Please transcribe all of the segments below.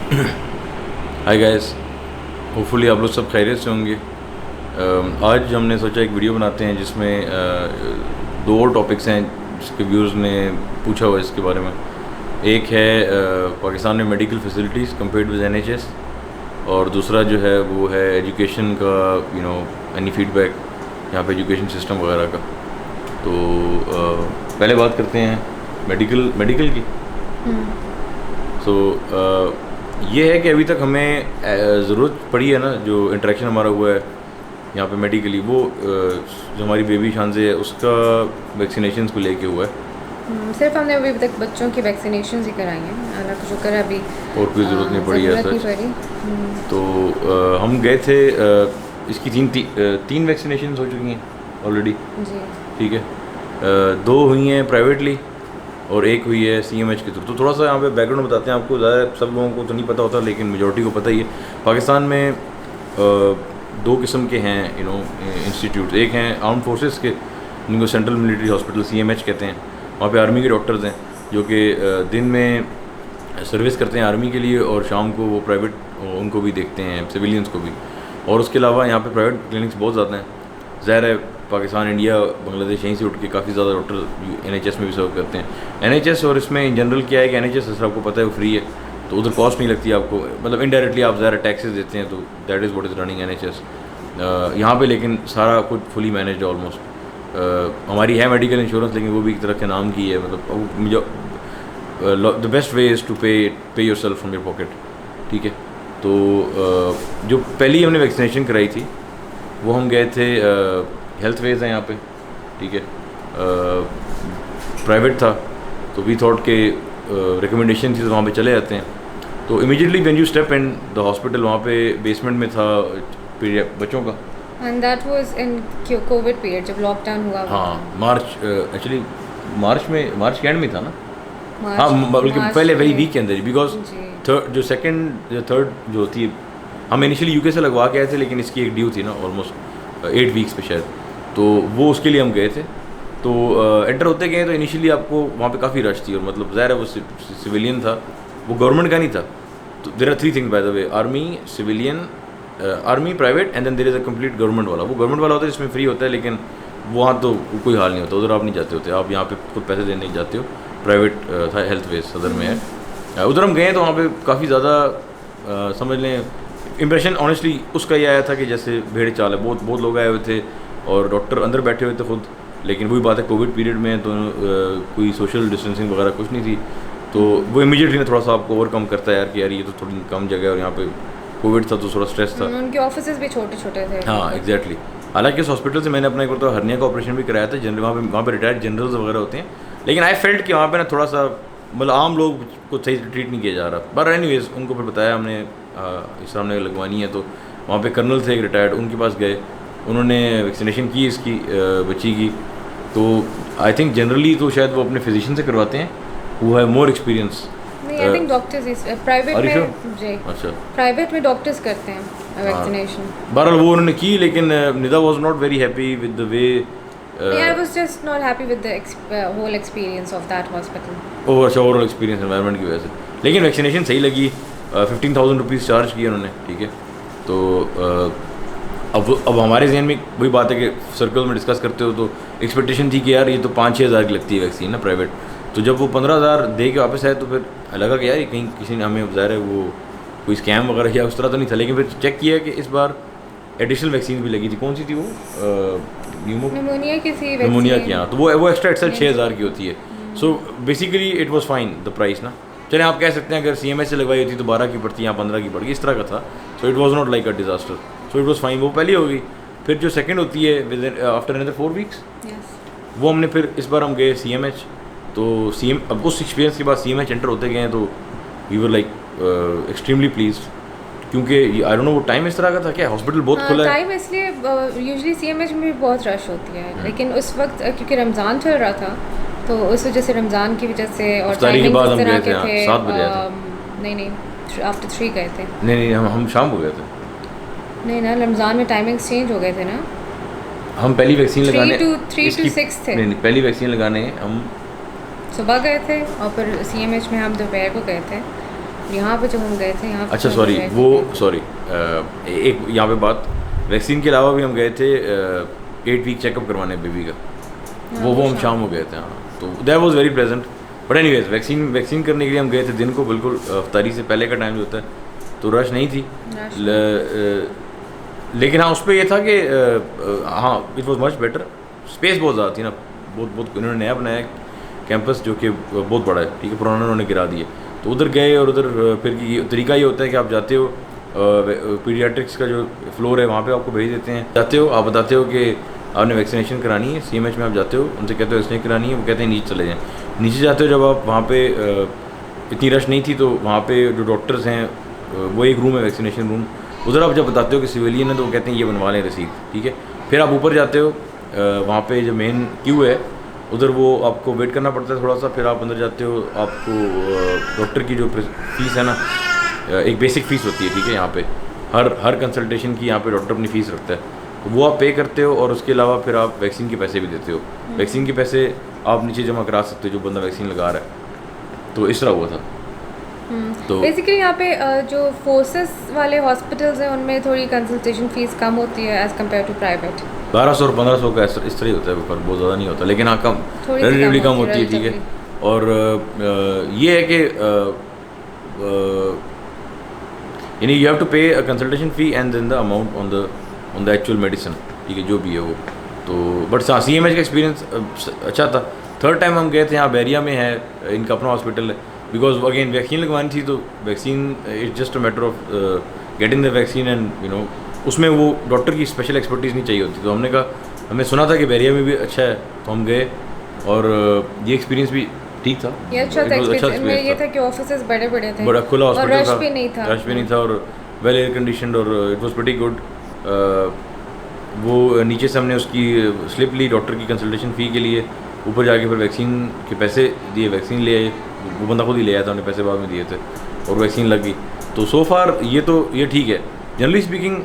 Hi guys, hopefully आप लोग सब खैरियत से होंगे। आज हमने सोचा एक वीडियो बनाते हैं जिसमें दो और टॉपिक्स हैं जिसके व्यूज़ ने पूछा हुआ है इसके बारे में। एक है पाकिस्तान में medical facilities compared with NHS, और दूसरा जो है वो है एजुकेशन का, एनी फीडबैक यहाँ पे एजुकेशन सिस्टम वगैरह का। तो पहले बात करते हैं मेडिकल की। सो ये है कि अभी तक हमें ज़रूरत पड़ी है ना, जो इंटरेक्शन हमारा हुआ है यहाँ पे मेडिकली, वो जो हमारी बेबी शानज़े है उसका वैक्सीनेशन को लेके हुआ है। सिर्फ हमने अभी तक बच्चों की वैक्सीनेशन ही कराई हैं, अल्लाह का शुक्र है अभी और कोई ज़रूरत नहीं पड़ी है सच। तो हम गए थे, इसकी तीन वैक्सीनेशन हो चुकी हैं ऑलरेडी, ठीक है। दो हुई हैं प्राइवेटली और एक हुई है सीएमएच के थ्रू। तो थोड़ा सा यहाँ पे बैकग्राउंड बताते हैं आपको, ज़्यादा सब लोगों को तो नहीं पता होता लेकिन मेजॉरिटी को पता ही है। पाकिस्तान में दो किस्म के हैं इंस्टीट्यूट। एक हैं आर्म फोर्सेस के, जिनको सेंट्रल मिलिट्री हॉस्पिटल सीएमएच कहते हैं। वहाँ पे आर्मी के डॉक्टर्स हैं जो कि दिन में सर्विस करते हैं आर्मी के लिए, और शाम को वो प्राइवेट उनको भी देखते हैं, सिविलियंस को भी। और उसके अलावा यहाँ पे प्राइवेट क्लिनिक्स बहुत ज़्यादा हैं। ज़ाहिर है पाकिस्तान, इंडिया, बांग्लादेश यहीं से उठ के काफ़ी ज़्यादा डॉक्टर एनएचएस में भी सर्व करते हैं। एनएचएस और इसमें इन जनरल क्या है कि एनएचएस जैसे आपको पता है वो फ्री है, तो उधर कॉस्ट नहीं लगती आपको, मतलब इनडायरेक्टली आप ज़्यादा टैक्सेस देते हैं, तो that is what is running NHS यहाँ पे। लेकिन सारा कुछ फुली मैनेज्ड ऑलमोस्ट। हमारी है मेडिकल इंश्योरेंस, लेकिन वो भी एक तरह के नाम की है, मतलब the best way is to pay yourself from your pocket, ठीक है। तो जो पहली हमने वैक्सीनेशन कराई थी वो हम गए थे, हेल्थ वेज है यहाँ पे, ठीक है, प्राइवेट था, तो वी थॉट के रिकमेंडेशन थी तो वहाँ पे चले जाते हैं। तो immediately when you step in the hospital, वहाँ पे बेसमेंट में था पीरियड बच्चों का। And that was in Covid period, जब लॉकडाउन हुआ। हाँ, मार्च के एंड में था ना। हाँ, बल्कि पहले वही वीक के अंदर ही, बिकॉज जो थर्ड जो थी, हम इनिशियली यूके से लगवा के आए थे, लेकिन इसकी एक ड्यू थी ना ऑलमोस्ट 8 वीक्स पे शायद, तो वो उसके लिए हम गए थे। तो एंटर होते गए तो इनिशियली आपको वहाँ पे काफ़ी रश थी, और मतलब ज़ाहिर है वो सिविलियन था, वो गवर्नमेंट का नहीं था। तो there are 3 things by the way: army, civilian, army private, and then there is a complete government वाला। वो गवर्नमेंट वाला होता है जिसमें फ्री होता है, लेकिन वहाँ तो कोई हाल नहीं होता, उधर आप नहीं जाते होते, आप यहाँ पे खुद पैसे देने नहीं जाते हो। प्राइवेट था, हेल्थ वेज सदर में है। उधर हम गए तो वहाँ पे काफ़ी ज़्यादा समझ लें इम्प्रेशन ऑनेस्टली उसका ये आया था कि जैसे भेड़ चाल है। बहुत लोग आए हुए थे और डॉक्टर अंदर बैठे हुए थे खुद, लेकिन वही बात है कोविड पीरियड में तो कोई सोशल डिस्टेंसिंग वगैरह कुछ नहीं थी, तो वो इमीडिएटली ना थोड़ा सा आपको ओवरकम करता है यार कि यार ये तो थोड़ी कम जगह है, और यहाँ पे कोविड था तो थोड़ा स्ट्रेस था। उनके ऑफिसेस भी छोटे थे। हाँ एग्जैक्टली। हालांकि उस हॉस्पिटल से मैंने अपना एक बार हर्निया का ऑपरेशन भी कराया था, जनरल वहाँ पे रिटायर्ड जनरल्स वगैरह होते हैं, लेकिन आई फेल्ट कि वहाँ पे ना थोड़ा सा मतलब आम लोग को सही से ट्रीट नहीं किया जा रहा। बट एनीवेज उनको फिर बताया हमने इस तरह हमने लगवानी है, तो वहाँ पे कर्नल थे एक रिटायर्ड, उनके पास गए, उन्होंने वैक्सीनेशन की इसकी बच्ची की। तो आई थिंक जनरली तो शायद वो अपने फिजिशियन से करवाते हैं, वो है more experience. I think doctors private में जी, अच्छा, प्राइवेट में डॉक्टर्स करते हैं वैक्सीनेशन। बहरहाल वो उन्होंने की, लेकिन Nida was not very happy with the way. I was just not happy with the whole experience of that hospital. Overall experience environment की वजह से, लेकिन वैक्सीनेशन सही लगी। 15,000 रुपीज़ चार्ज किए उन्होंने, ठीक है। तो अब हमारे जहन में वही बात है कि सर्कल में डिस्कस करते हो तो एक्सपेक्टेशन थी कि यार ये तो 5-6 हज़ार की लगती है वैक्सीन ना प्राइवेट। तो जब वो 15,000 दे के वापस आए तो फिर लगा कि यार ये कहीं किसी ने हमें ज़ाहिर है वो कोई स्कैम वगैरह किया, उस तरह तो नहीं था। लेकिन फिर चेक किया कि इस बार एडिशनल वैक्सीन भी लगी थी। कौन सी थी वो? निमोनिया की थी, निमोनिया की। हाँ, तो वो एक्स्ट्रा 6,000 की होती है। So basically it was fine the price ना। चले आप कह सकते हैं अगर सीएमएच से लगवाई होती तो 12 की पड़ती, यहाँ 15 की पड़ गई, इस तरह का था। So it was not like a disaster, so it was fine. वो पहली हो गई। फिर जो सेकंड होती है विद आफ्टर अनदर 4 वीक्स, वो हमने फिर इस बार हम गए सीएमएच। तो अब उस एक्सपीरियंस के बाद सीएमएच एंटर होते गए तो we were like extremely pleased, क्योंकि आई डोंट नो वो टाइम इस तरह का था क्या, हॉस्पिटल बहुत खुला है टाइम, इसलिए यूजुअली सीएमएच में भी बहुत रश होती है। लेकिन उस वक्त क्योंकि रमज़ान चल रहा था, तो उस वजह से रमज़ान की वजह से और तारीख के बाद हम गए थे 7 बजे आए थे। नहीं आफ्टर 3 गए थे। नहीं हम शाम को गए थे। नहीं ना, रमज़ान में टाइमिंग्स चेंज हो गए थे ना। हम पहली वैक्सीन लगाने 3 to 6 थे। नहीं पहली वैक्सीन लगाने हम सुबह गए थे और फिर सीएमएच में हम दोपहर को गए थे। यहाँ पे जब हम गए थे यहाँ अच्छा सॉरी वो सॉरी एक यहाँ पे बात, वैक्सीन के अलावा भी हम गए थे 8 वीक चेकअप करवाने बेबी का, वो हम शाम को गए थे। हाँ, तो that was very pleasant. But anyways vaccine करने के लिए हम गए थे दिन को, बिल्कुल अफ्तारी से पहले का टाइम जो होता है, तो रश नहीं थी। लेकिन हाँ, उस पर यह था कि हाँ it was much better, space बहुत ज़्यादा थी ना, बहुत इन्होंने नया बनाया कैंपस जो कि बहुत बड़ा है, ठीक है, पुराना उन्होंने गिरा दिए। तो उधर गए और उधर फिर तरीका ये होता है कि आप जाते हो, पीडियाट्रिक्स का जो फ्लोर है वहाँ पे आपको भेज देते हैं, जाते हो, आप बताते हो कि आपने वैक्सीनेशन करानी है, CMH में आप जाते हो, उनसे कहते हो वैक्सीनेशन करानी है, वो कहते हैं नीचे चले जाएँ। नीचे जाते हो जब आप वहाँ पे इतनी रश नहीं थी, तो वहाँ पे जो डॉक्टर्स हैं वो एक रूम है वैक्सीनेशन रूम, उधर आप जब बताते हो कि सिविलियन है तो वो कहते हैं ये बनवा लें रसीद, ठीक है। फिर आप ऊपर जाते हो, वहाँ पे जो मेन क्यू है उधर वो आपको वेट करना पड़ता है थोड़ा सा, फिर आप अंदर जाते हो, आपको डॉक्टर की जो फीस है ना, एक बेसिक फ़ीस होती है, ठीक है, यहाँ पे हर कंसल्टेशन की यहाँ पे डॉक्टर अपनी फ़ीस रखता है, तो वो आप पे करते हो, और उसके अलावा फिर आप वैक्सीन के पैसे भी देते हो। वैक्सीन के पैसे आप नीचे जमा करा सकते हो जो बंदा वैक्सीन लगा रहा है, तो इस तरह हुआ था। तो बेसिकली यहाँ पे जो फोर्सेस वाले हॉस्पिटल्स हैं उनमें थोड़ी कंसल्टेशन फ़ीस कम होती है एज़ कम्पेयर टू प्राइवेट। 1200 और 1500 का इस तरह ही होता है, पर बहुत ज़्यादा नहीं होता, लेकिन हाँ कम, रिलेटिवली कम होती है, ठीक है। और ये है कि यानी you have to pay a consultation fee and then the amount on the actual medicine, ठीक है, जो भी है वो। तो बट हाँ, CMH का एक्सपीरियंस अच्छा था। थर्ड टाइम हम गए थे, यहाँ बैरिया में है इनका अपना हॉस्पिटल है, बिकॉज अगेन वैक्सीन लगवानी थी, तो vaccine it's just a matter of getting the vaccine and you know, उसमें वो डॉक्टर की स्पेशल एक्सपर्टीज़ नहीं चाहिए होती। तो हमने कहा, हमें सुना था कि बैरिया में भी अच्छा है, तो हम गए, और ये एक्सपीरियंस भी ठीक था। ये अच्छा था एक्सपीरियंस, ये था कि ऑफिसेस बड़े थे, बड़ा खुला हॉस्पिटल था, रश भी नहीं था, और वेल एयर कंडीशनड, और इट वाज प्रीटी गुड। वो नीचे से हमने उसकी स्लिप ली डॉक्टर की कंसल्टेशन फ़ी के लिए, ऊपर जाके फिर वैक्सीन के पैसे दिए, वैक्सीन ले आए, वो बंदा खुद ही ले आया था, उन्हें पैसे बाद में दिए थे, और वैक्सीन लग गई। तो सो फार ये ठीक है। Generally speaking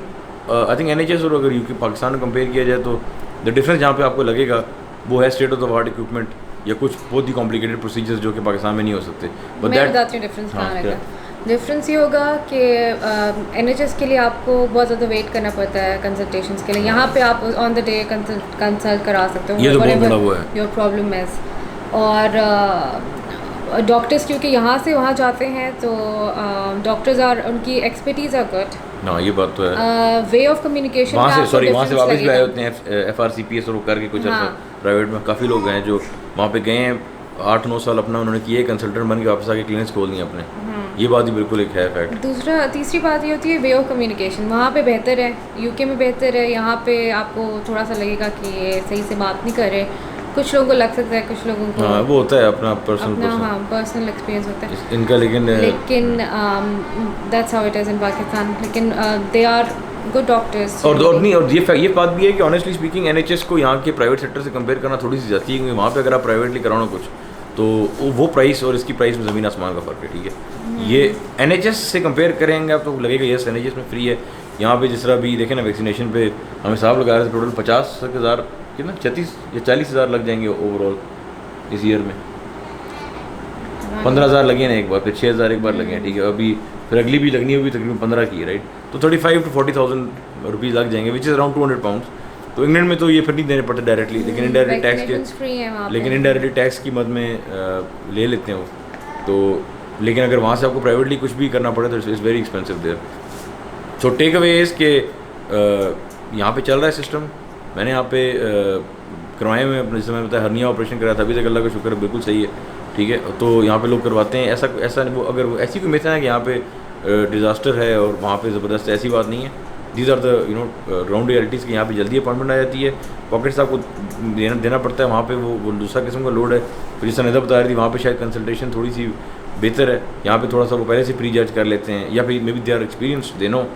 I think NHS और अगर UK पाकिस्तान में कंपेयर किया जाए, तो द डिफरेंस जहाँ पे आपको लगेगा वो है state of the art equipment, या कुछ बहुत ही कॉम्प्लिकेटेड प्रोसीजर्स जो कि पाकिस्तान में नहीं हो सकते। बट मैं बताती हूँ डिफरेंस कहाँ रहेगा। डिफरेंस ये होगा कि NHS के लिए आपको बहुत ज़्यादा वेट करना पड़ता है कंसल्टेशंस के लिए, यहाँ पे आप ऑन द डे कंसल्ट करा सकते हो, ये तो बहुत बड़ा वो है योर प्रॉब्लम इज। और डॉक्टर्स क्योंकि यहाँ से वहाँ जाते हैं, तो डॉक्टर्स और उनकी एक्सपर्टीज़ आर गुड ना, ये बात तो है। वे ऑफ कम्युनिकेशन वहाँ से वापस भी आए होते हैं FRCPS और करके कुछ अर्सा प्राइवेट में काफ़ी लोग हैं जो वहाँ पे गए हैं, 8-9 साल अपना उन्होंने किए, कंसल्टेंट बन के वापस आके क्लिनिक्स खोल दिए अपने। ये बात ही बिल्कुल एक है फैक्ट। तीसरी बात ये होती है वे ऑफ कम्युनिकेशन, वहाँ पे बेहतर है, UK में बेहतर है, यहाँ पे आपको थोड़ा सा लगेगा कि ये सही से बात नहीं कर रहे, कुछ लोगों को लग सकता है, कुछ लोगों को हाँ, वो होता है अपना पर्सनल एक्सपीरियंस होता है इनका, लेकिन that's how it is in Pakistan, लेकिन दे आर गुड डॉक्टर्स। और ये बात भी है कि ऑनेस्टली स्पीकिंग NHS को यहाँ के प्राइवेट सेक्टर से कंपेयर करना थोड़ी सी जाती है, क्योंकि वहाँ पे अगर आप प्राइवेटली कराओ कुछ, तो वो प्राइस और इसकी प्राइस में ज़मीन आसमान का फ़र्क है, ठीक है। ये NHS से कंपेयर करेंगे आप तो लगेगा यस NHS में फ्री है, यहाँ पे जिस तरह भी देखें ना वैक्सीनेशन पे हमें साहब लगा रहे थे टोटल 50,000 कितना 36 या 40,000 लग जाएंगे ओवरऑल इस ईयर में। 15,000 लगे ना एक बार, फिर 6,000 एक बार लगे हैं, ठीक है। अभी फिर अगली भी लगनी होगी तकरीबन 15 की, राइट, तो 35 to 40,000 रुपीज़ लग जाएंगे, विच इज़ अराउंड 200 पाउंड्स। तो इंग्लैंड में तो ये फिर नहीं देने पड़ते डायरेक्टली, लेकिन इनडायरेक्ट टैक्स की मद में ले लेते हैं वो। तो लेकिन अगर वहाँ से आपको प्राइवेटली कुछ भी करना पड़े तो it's very expensive there. So take away is के यहाँ पे चल रहा है सिस्टम, मैंने यहाँ पे करवाए हुए अपने, जैसे मैंने बताया हर्निया ऑपरेशन कराया था, अभी तक अल्लाह का शुक्र है बिल्कुल सही है, ठीक है। तो यहाँ पे लोग करवाते हैं, ऐसा वो अगर वो ऐसी कोई मिथ है कि यहाँ पे डिज़ास्टर है और वहाँ पे ज़बरदस्त, ऐसी बात नहीं है। These are the ground realities की यहाँ पे जल्दी अपॉइंटमेंट आ जाती है, पॉकेट्स आपको देना पड़ता है, वहाँ पे वो दूसरा किस्म का लोड है। फिर जैसा निदा बता रही थी, वहाँ पे शायद कंसल्टेशन थोड़ी सी बेहतर है, यहाँ पे थोड़ा सा वो पहले से प्री जज कर लेते हैं, या फिर maybe they are experience, they know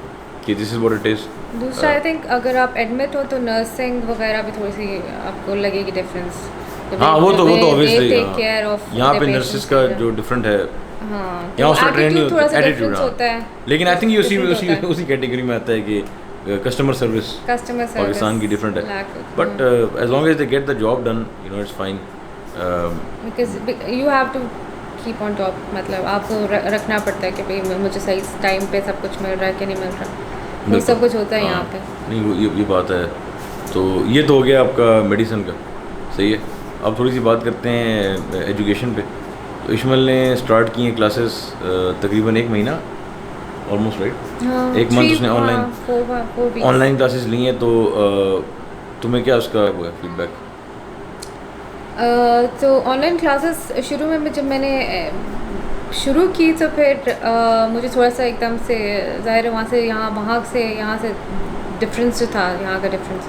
कि this is what it is. दूसरा आई थिंक अगर आप एडमिट हो तो नर्सिंग वगैरह भी थोड़ी सी आपको लगेगी डिफरेंस। हाँ, वो तो ऑब्वियसली यहाँ पे नर्सेस का जो डिफरेंट है, यहाँ उसका ट्रेंड नहीं होता, एटीट्यूड होता है। लेकिन आई थिंक ये उसी कैटेगरी में आता है कि कस्टमर सर्विस पाकिस्तान की डिफरेंट है, but as long as they get the job done, you know, it's fine. Because you have to keep on top, मतलब आपको रखना पड़ता है कि भाई मुझे सही टाइम पे सब कुछ मिल रहा है कि नहीं मिल रहा, वो सब कुछ होता है यहाँ पे। नहीं ये बात है। तो ये तो हो गया आपका मेडिसिन का, सही है। अब थोड़ी सी बात करते हैं एजुकेशन पे। तो इशमल ने स्टार्ट की हैं क्लासेस तकरीबन 1 महीना ऑलमोस्ट, राइट? हाँ, 1 मंथ उसने ऑनलाइन क्लासेस ली हैं। तो तुम्हें क्या उसका वो है फीडबैक? तो ऑनलाइन क्लासेस शुरू में जब मैंने शुरू की तो फिर मुझे थोड़ा सा एकदम से ज़ाहिर है वहाँ से डिफरेंस जो था, यहाँ का डिफरेंस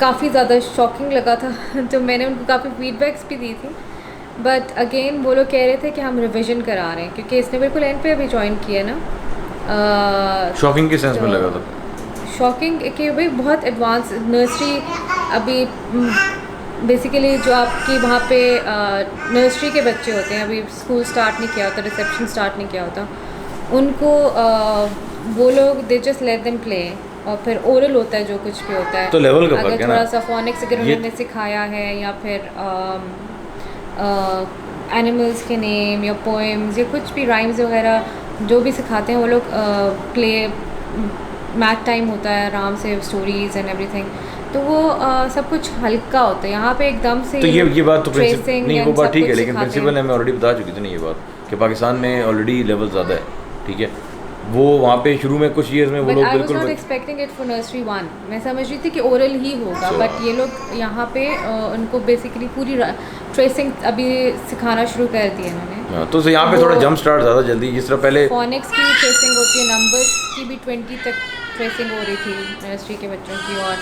काफ़ी ज़्यादा शॉकिंग लगा था। तो मैंने उनको काफ़ी फीडबैक्स भी दी थी, बट अगेन वो लोग कह रहे थे कि हम रिवीजन करा रहे हैं, क्योंकि इसने बिल्कुल एंड पे अभी ज्वाइन किया ना। शॉकिंग के सेंस में लगा था? शॉकिंग कि भाई बहुत एडवांस नर्सरी अभी बेसिकली जो आपकी वहाँ पे नर्सरी के बच्चे होते हैं, अभी स्कूल स्टार्ट नहीं किया होता, रिसेप्शन स्टार्ट नहीं किया होता, उनको वो लोग they just let them play, और फिर ओरल होता है जो कुछ भी होता है। तो लेवल का फर्क अगर है ना, थोड़ा सा फोनिक्स अगर उन्होंने सिखाया है, या फिर एनिमल्स के नेम या पोएम्स या कुछ भी राइम्स वगैरह जो भी सिखाते हैं वो लोग, प्ले मैथ टाइम होता है आराम से, स्टोरीज एंड एवरीथिंग, तो वो सब कुछ हल्का होता है। यहाँ पे एकदम से तो ये बात तो नहीं, वो बात ठीक है, लेकिन प्रिंसिपल ने मैं ऑलरेडी बता चुकी थी ना ये बात, कि पाकिस्तान में ऑलरेडी लेवल ज़्यादा है, ठीक है। वो वहाँ पे शुरू में कुछ ईयर्स में वो लोग बिल्कुल, I was not expecting it for nursery 1, मैं समझ रही थी कि ओरल ही होगा, बट ये लोग यहाँ पे उनको बेसिकली पूरी ट्रेसिंग अभी सिखाना शुरू कर दिया इन्होंने। तो यहाँ पे थोड़ा जंप स्टार्ट ज़्यादा जल्दी, जिस तरह पहले फोनिक्स की ट्रेसिंग होती है, नंबर्स की भी 20 तक ट्रेसिंग हो रही थी नर्सरी के बच्चों की, और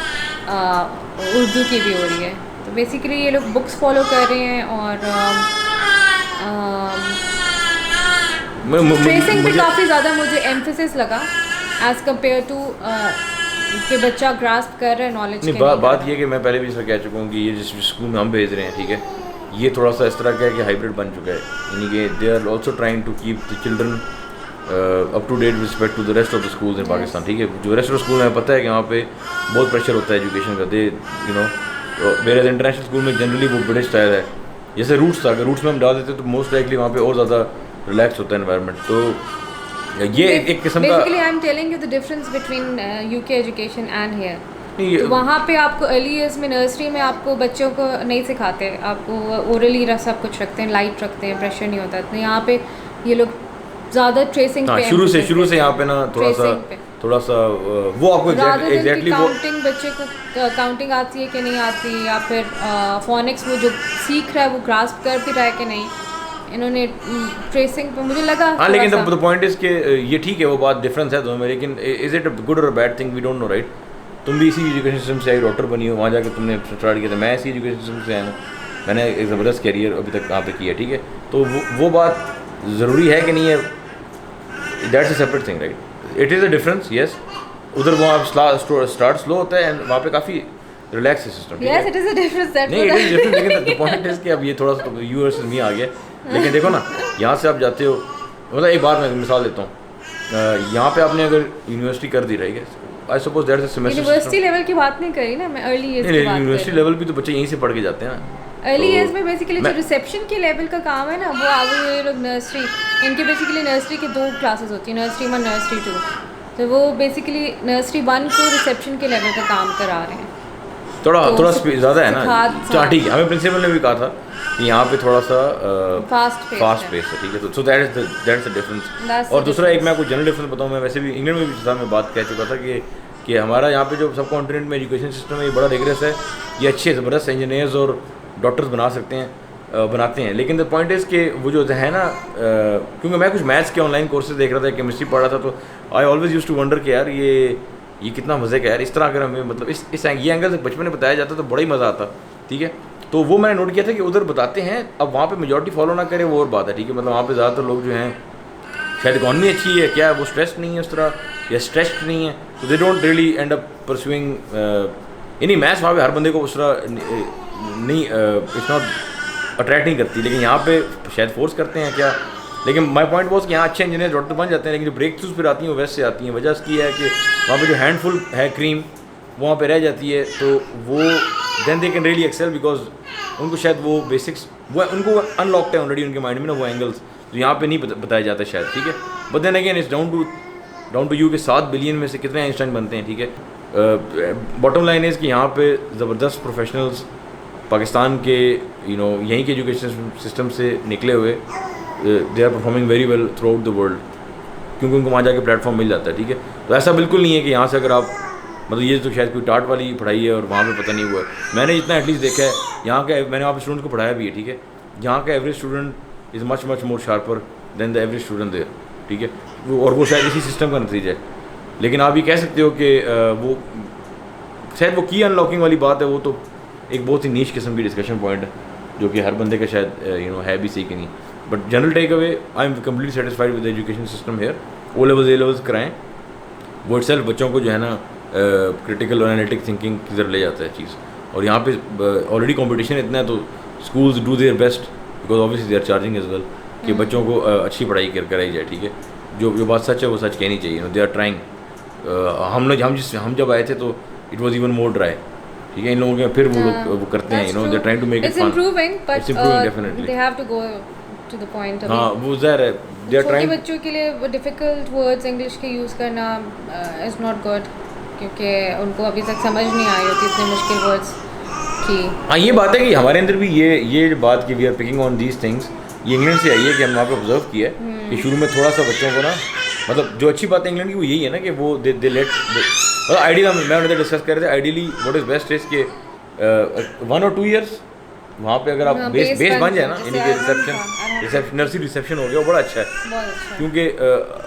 उर्दू की भी हो रही है। तो बेसिकली ये लोग बुक्स फॉलो कर रहे हैं, और ट्रेसिंग पे काफ़ी ज़्यादा मुझे एम्फेसिस लगा एज़ कम्पेयर टू कि बच्चा ग्रास्प कर रहा है नॉलेज के। बात ये कि मैं पहले भी इसका कह चुका हूँ कि ये जिस स्कूल में हम भेज रहे हैं, ठीक है, ये थोड़ा सा इस तरह का है कि हाइब्रिड बन चुका है, यानी कि they are also trying to keep the children up to date respect to the rest of the schools in Pakistan, ठीक है। जो रेस्ट ऑफ स्कूल में पता है कि वहाँ पे बहुत प्रेशर होता है एजुकेशन का, दे यू नो, मेरे इंटरनेशनल स्कूल में जनरली वो ब्रिटिश स्टाइल है। जैसे रूट्स था, अगर रूट्स में हम डाल देते तो मोस्ट लाइकली वहाँ पे और ज़्यादा रिलैक्स होता है एनवायरनमेंट। तो ये एक किस्म का basically I am telling you the difference between UK education and here. तो वहाँ पे आपको अर्ली ईयर्स में नर्सरी में आपको बच्चों को नहीं सिखाते, आपको ओरली सब कुछ रखते हैं, लाइट रखते हैं, प्रेशर नहीं होता। तो यहाँ पे ये लोग ज़्यादा ट्रेसिंग पे शुरू से यहाँ पे ना थोड़ा सा वो आपको एग्जैक्टली काउंटिंग, बच्चे को काउंटिंग आती है कि नहीं आती, या फिर फोनिक्स वो जो सीख रहा है वो ग्रास्प कर भी रहा है कि नहीं, इन्होंने ट्रेसिंग पे मुझे लगा। हाँ, लेकिन द पॉइंट इज के ये ठीक है, वो बात डिफरेंस है दोनों में, लेकिन इज इट अ गुड और bad thing, we don't know, right? तुम भी इसी एजुकेशन सिस्टम से आई, डॉक्टर बनी हो, वहाँ जाकर तुमने स्टार्ट किया था, मैं इसी एजुकेशन सिस्टम से आया हूँ, मैंने एक ज़बरदस्त कैरियर अभी तक यहाँ पे किया, ठीक है। तो वो बात ज़रूरी है कि नहीं है, that's a separate thing, right? It is a difference, yes. उधर वहाँ स्टार्ट स्लो होता है, वहाँ पे काफ़ी रिलैक्स है system. Yes, it is a difference, that नहीं, इट इज़ डिफरेंस, लेकिन द पॉइंट इज कि अब ये थोड़ा सा यू वर्सेस मी आ गया। लेकिन देखो ना, यहाँ से आप जाते हो, मतलब एक बार मैं मिसाल देता हूँ, यहाँ पे आपने अगर यूनिवर्सिटी कर दी रही है, I suppose that's a semester, university level की बात नहीं करी ना मैं, अर्ली ईयर्स की बात। यूनिवर्सिटी लेवल भी तो बच्चे यहीं से पढ़ के जाते हैं ना। अर्ली ईयर्स में बेसिकली जो रिसेप्शन के लेवल का काम है ना, वो ये लोग नर्सरी, इनके बेसिकली नर्सरी के 2 क्लासेस होती है, नर्सरी 1 नर्सरी 2, तो वो बेसिकली नर्सरी 1 को रिसेप्शन के लेवल का काम करा रहे हैं। थोड़ा ज़्यादा है ना, ठीक है। हमें प्रिंसिपल ने भी कहा था कि यहाँ पे थोड़ा सा फास्ट पेस है, ठीक है। तो दैट्स द डिफरेंस। और दूसरा एक मैं आपको जनरल डिफरेंस बताऊँ, मैं वैसे भी इंग्लैंड में भी था, मैं बात कह चुका था कि हमारा यहाँ पे जो सब कॉन्टिनेंट में एजुकेशन सिस्टम है ये बड़ा रिगरस है, ये अच्छे ज़बरदस्त इंजीनियर्स और डॉक्टर्स बनाते हैं, लेकिन द पॉइंट इज़ कि वो जो है ना, क्योंकि मैं कुछ मैथ्स के ऑनलाइन कोर्सेज देख रहा था, केमिस्ट्री पढ़ रहा था, तो I always used to wonder कि यार ये कितना मज़े का यार, इस तरह अगर हमें मतलब ये एंगल से बचपन में बताया जाता तो बड़ा ही मज़ा आता, ठीक है। तो वो मैंने नोट किया था कि उधर बताते हैं, अब वहाँ पे मेजॉरिटी फॉलो ना करे वो और बात है, ठीक है। मतलब वहाँ पे ज़्यादातर लोग जो हैं, शायद इकॉनमी अच्छी है क्या, वो स्ट्रेस्ड नहीं है उस तरह, या स्ट्रेस्ड नहीं है, तो they don't really and up pursuing any maths. वहाँ पे हर बंदे को उस तरह नहीं, इट्स नॉट अट्रैक्ट नहीं करती, लेकिन यहाँ पे शायद फोर्स करते हैं क्या। लेकिन माय पॉइंट वॉज कि यहाँ अच्छे इंजीनियर डॉक्टर बन जाते हैं, लेकिन जो ब्रेक थ्रूज फिर आती हैं वो वैसे आती हैं। वजह इसकी है कि वहाँ पे जो हैंडफुल है क्रीम वहाँ पे रह जाती है, तो वो then they can really excel, because उनको शायद वो बेसिक्स वो उनको अनलॉक्ड है ऑलरेडी उनके माइंड में ना वो एंगल्स जो यहाँ पे नहीं बताया जाता शायद, ठीक है। But then again it's down to you के 7 बिलियन में से कितने आइंस्टाइन बनते हैं, ठीक है। बॉटम लाइन इज़ कि यहाँ पे ज़बरदस्त प्रोफेशनल्स पाकिस्तान के यहीं के एजुकेशन सिस्टम से निकले हुए they are performing very well throughout the world, क्योंकि उनको वहाँ जाके प्लेटफॉर्म मिल जाता है, ठीक है। तो ऐसा बिल्कुल नहीं है कि यहाँ से अगर आप मतलब ये तो शायद कोई टाट वाली पढ़ाई है और वहाँ पे पता नहीं हुआ है। मैंने जितना एटलीस्ट देखा है यहाँ का, मैंने वहाँ पे स्टूडेंट्स को पढ़ाया भी है, ठीक है। यहाँ का average student is much more sharper than the average student there, ठीक है। और वो शायद इसी सिस्टम का नतीजा है। लेकिन आप ये कह सकते हो कि वो शायद वो की अनलॉकिंग वाली बात है, वो तो एक बहुत ही नीच किस्म की डिस्कशन पॉइंट है जो कि हर बंदे का शायद है भी सही कि नहीं। But general take away I am completely satisfied with education system here. O levels A levels कराएँ, वो इटसेल्फ बच्चों को जो है ना क्रिटिकल और एनालिटिक थिंकिंग की तरफ ले जाता है चीज़। और यहाँ पे ऑलरेडी कंपटीशन इतना है तो schools do their best because obviously they are charging as well कि बच्चों को अच्छी पढ़ाई कराई जाए, ठीक है। जो बात सच है वो सच कहनी चाहिए, दे आर ट्राइंग। हम जब आए थे तो it was even more dry, ठीक है। इन लोगों के फिर वो लोग वो करते हैं, they are trying to make it fun. It's improving but definitely they have to go to the point. हाँ वो ज़ाहिर है दे आर ट्राइंग। बच्चों के लिए डिफ़िकल्ट वर्ड्स इंग्लिश के यूज़ करना इज़ नॉट गुड, क्योंकि उनको अभी तक समझ नहीं आई होती इतने मुश्किल वर्ड्स की। हाँ ये बात है कि हमारे अंदर भी ये जो बात की we are picking on these things, ये इंग्लैंड से आई है कि हमने वहाँ पे ऑब्जर्व किया है कि शुरू में थोड़ा सा बच्चों को ना मतलब जो अच्छी बात है इंग्लैंड की वो यही है ना कि वो दे लेट मतलब आइडियल मैं उन्हें डिस्कस कर रहे थे ideally what is best is के 1 और 2 ईयर्स वहाँ पे अगर आप बेस बन जाए ना, यानी कि रिसेप्शन नर्सरी रिसेप्शन हो गया वो बड़ा अच्छा है, क्योंकि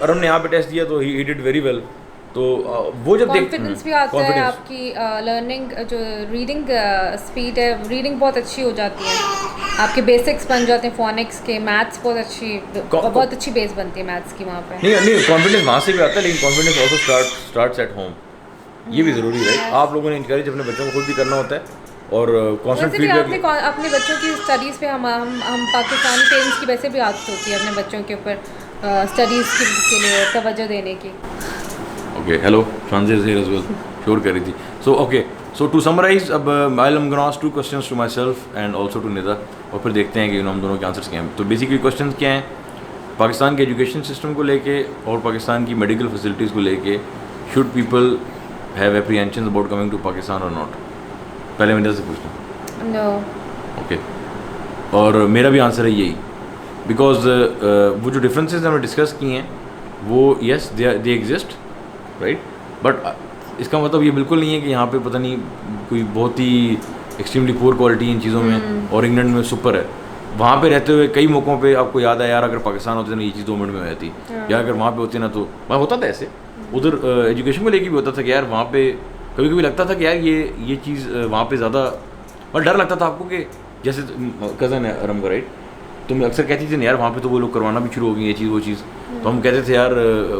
अरम ने यहाँ पे टेस्ट दिया तो ही डिड वेरी वेल। तो वो जब कॉन्फिडेंस भी आता है, आपकी लर्निंग जो रीडिंग स्पीड है, रीडिंग बहुत अच्छी हो जाती है, आपके बेसिक्स बन जाते हैं फोनिक्स के, मैथ्स बहुत अच्छी बेस बनती है मैथ्स की वहाँ पे। नहीं कॉन्फिडेंस वहाँ से भी आता है, लेकिन confidence also starts at home, ये भी ज़रूरी है। आप लोगों ने इंकरेज अपने बच्चों को खुद भी करना होता है और कांस्टेंट फीडबैक। अपने बच्चों की स्टडीज़ पे हम पाकिस्तानी पेरेंट्स की वैसे भी आदत होती है अपने बच्चों के ऊपर स्टडीज़ के लिए तवज्जो देने की। Okay hello Shanti is here as well, sure कर रही थी। So okay so to summarize अब I am gonna ask 2 questions to myself and also to Nida, और फिर देखते हैं कि हम दोनों के आंसर्स क्या हैं। तो बेसिकली क्वेश्चन क्या हैं पाकिस्तान के एजुकेशन सिस्टम को लेके और पाकिस्तान की मेडिकल फैसिलिटीज़ को लेके, should people have apprehensions about coming to Pakistan और नॉट? पहले मैं से पूछता हूँ। नो। ओके, और मेरा भी आंसर है यही, बिकॉज वो जो डिफरेंसेस हमने डिस्कस किए हैं वो yes they exist right, but इसका मतलब ये बिल्कुल नहीं है कि यहाँ पे पता नहीं कोई बहुत ही एक्सट्रीमली पुअर क्वालिटी इन चीज़ों में और इंग्लैंड में सुपर है। वहाँ पे रहते हुए कई मौक़ों पे आपको याद है यार अगर पाकिस्तान होते ना ये चीज़ 2 मिनट में हो जाती, या अगर वहाँ पे होती ना तो वहाँ होता था ऐसे। उधर एजुकेशन को लेके भी होता था कि यार वहाँ पे कभी कभी लगता था कि यार ये चीज़ वहाँ पे ज़्यादा और डर लगता था आपको कि जैसे कज़न है अरम का राइट, तुम अक्सर कहती थी ना यार वहाँ पे तो वो लोग करवाना भी शुरू हो गई ये चीज़ वो चीज़, तो हम कहते थे यार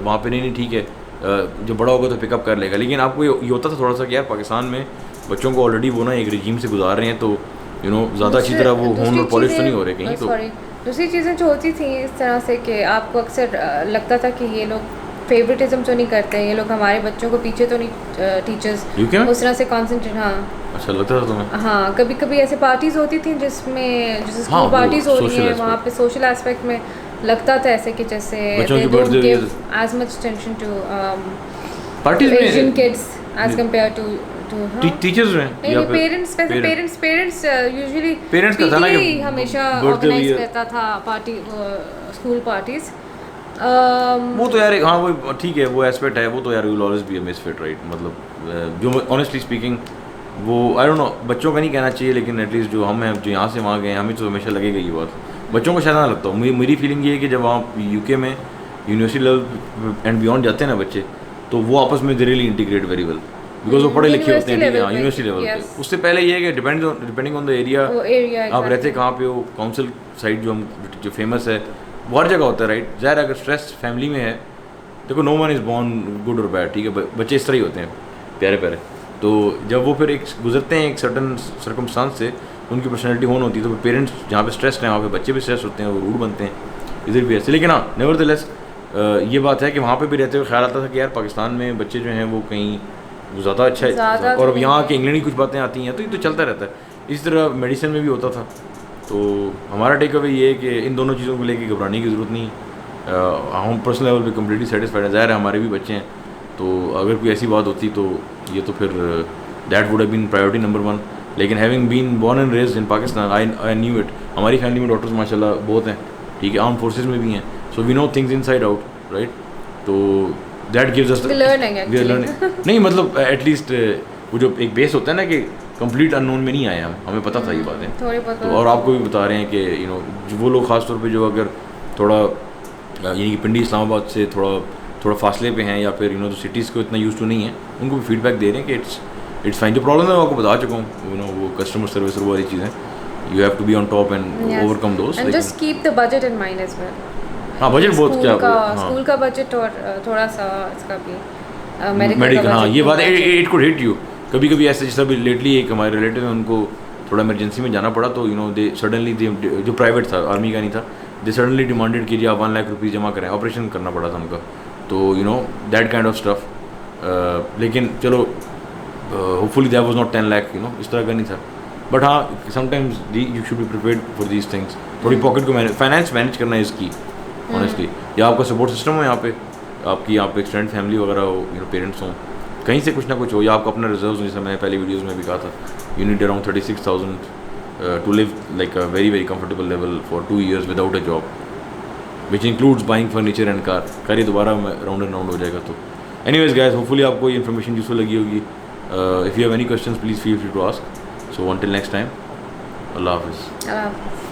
वहाँ पे नहीं ठीक है जब बड़ा होगा तो पिकअप कर लेगा। लेकिन आपको ये होता था थोड़ा सा कि यार पाकिस्तान में बच्चों को ऑलरेडी वो ना एक रिजीम से गुजार रहे हैं, तो ज़्यादा अच्छी तरह वो होम और पॉलिश तो नहीं हो रहे कहीं। तो दूसरी चीज़ें जो होती थी इस तरह से कि आपको अक्सर लगता था कि ये लोग फेवरेटिज्म तो नहीं करते हैं, ये लोग हमारे बच्चों को पीछे तो नहीं टीचर्स उस तरह से कॉन्सेंट्रेट। हाँ अच्छा लगता था तुम्हें? हाँ कभी कभी ऐसे पार्टीज़ होती थी जिसमें जैसे स्कूल पार्टीज़ हो रही हैं वहाँ पे सोशल एस्पेक्ट में लगता था ऐसे कि जैसे as much attention to Asian kids as compare to teachers में या पेरेंट्स यूजुअली पेरेंट्स का था ना कि हमेशा ऑर्गेनाइज करता था पार्टी स्कूल पार्टीज। वो तो यार हाँ वो ठीक है वो एस्पेक्ट है, वो तो यार will always be a misfit right, मतलब जो ऑनेस्टली स्पीकिंग वो आई डोंट नो बच्चों का नहीं कहना चाहिए, लेकिन एटलीस्ट जो हम हैं जो यहाँ से वहाँ गए हमें तो हमेशा लगेगा ये बात, बच्चों को शायद ना लगता हो। मेरी फीलिंग ये है कि जब आप यूके में यूनिवर्सिटी लेवल एंड बियॉन्ड जाते हैं ना बच्चे, तो वो आपस में they really integrate very well because वो पढ़े लिखे होते हैं यूनिवर्सिटी लेवल पे। उससे पहले ये है कि डिपेंडिंग ऑन द एरिया आप रहते कहाँ पे हो, काउंसिल साइड जो फेमस है वो हर जगह होता है राइट। ज़ाहिर अगर स्ट्रेस फैमिली में है, देखो no one is born good और बैड, ठीक है बच्चे इस तरह ही होते हैं प्यारे प्यारे, तो जब वो फिर एक गुजरते हैं एक सर्टन सर्कमस्टांस से उनकी पर्सनैलिटी होन होती है, तो पेरेंट्स जहाँ पे स्ट्रेस हैं वहाँ पे बच्चे भी स्ट्रेस होते हैं, वो रूड बनते हैं, इधर भी ऐसे। लेकिन हाँ नेवरदलेस ये बात है कि वहाँ पे भी रहते हुए ख्याल आता था कि यार पाकिस्तान में बच्चे जो हैं वो कहीं ज़्यादा अच्छा है, और अब यहाँ के इंग्लैंड की कुछ बातें आती हैं तो ये तो चलता रहता है। इसी तरह मेडिसिन में भी होता था तो हमारा टेक अवे ये है कि इन दोनों चीज़ों को लेके घबराने की ज़रूरत नहीं है। हम पर्सनल लेवल पे कम्प्लीटली सेटिस्फाइड है। ज़ाहिर है हमारे भी बच्चे हैं, तो अगर कोई ऐसी बात होती तो ये तो फिर that would have been priority number 1। लेकिन having been born and raised in Pakistan I knew it. हमारी फैमिली में डॉक्टर्स माशाल्लाह बहुत हैं, ठीक है, आर्म फोर्सेस में भी हैं, so we know things inside out, right. तो दैट गिव्स अस लर्निंग नहीं, मतलब एटलीस्ट वो जो एक बेस होता है ना कि कंप्लीट अननोन में नहीं आए हम, हमें पता था ये बातें। तो और आपको भी बता रहे हैं कि यू नो वो लोग ख़ास तौर पे जो अगर थोड़ा यानी कि पिंडी इस्लामाबाद से थोड़ा फासले पे हैं या फिर यू नो जो सिटीज़ को इतना यूज़ टू नहीं है, उनको भी फीडबैक दे रहे हैं कि इट्स फाइन। जो प्रॉब्लम है मैं आपको बता चुका हूँ, यू नो वो कस्टमर सर्विस और वो वाली चीज़ें, you have to be on top and overcome those and just keep the budget in mind as well. हाँ, बजट बहुत क्या स्कूल का बजट और थोड़ा सा इसका भी मेडिकल, हाँ ये बात इट कुड हिट यू। कभी कभी ऐसे जैसा भी लेटली एक हमारे रिलेटिव है, उनको थोड़ा इमरजेंसी में जाना पड़ा, तो यू नो दे सडनली जो प्राइवेट था, आर्मी का नहीं था, दे सडनली डिमांडेड कि जी आप 1 लाख रुपये जमा करें, ऑपरेशन करना पड़ा था उनका। तो you know that kind of stuff. लेकिन चलो hopefully that was not 10 lakh, you know इस तरह का नहीं था। बट हाँ, sometimes you should be prepared for these things. थोड़ी पॉकेट को फाइनेंस मैनेज करना है इसकी ऑनेस्टली। या आपका सपोर्ट सिस्टम हो यहाँ पे, आपकी यहाँ पे एक्सटेंडेड फैमिली वगैरह हो, यू नो पेरेंट्स हों, कहीं से कुछ ना कुछ हो, या आपका अपना रिजर्व्स, जैसे मैंने पहले वीडियोज़ में भी कहा था, you need around 36,000 to live like a very very comfortable level for 2 years without a job, which includes buying furniture and car ये दोबारा राउंड एंड राउंड हो जाएगा। तो एनीवेज गाइस, होपफुली आपको ये इन्फॉर्मेशन यूजफुल लगी होगी। If you have any questions please feel free to ask. So until next time, अल्लाह हाफिज़।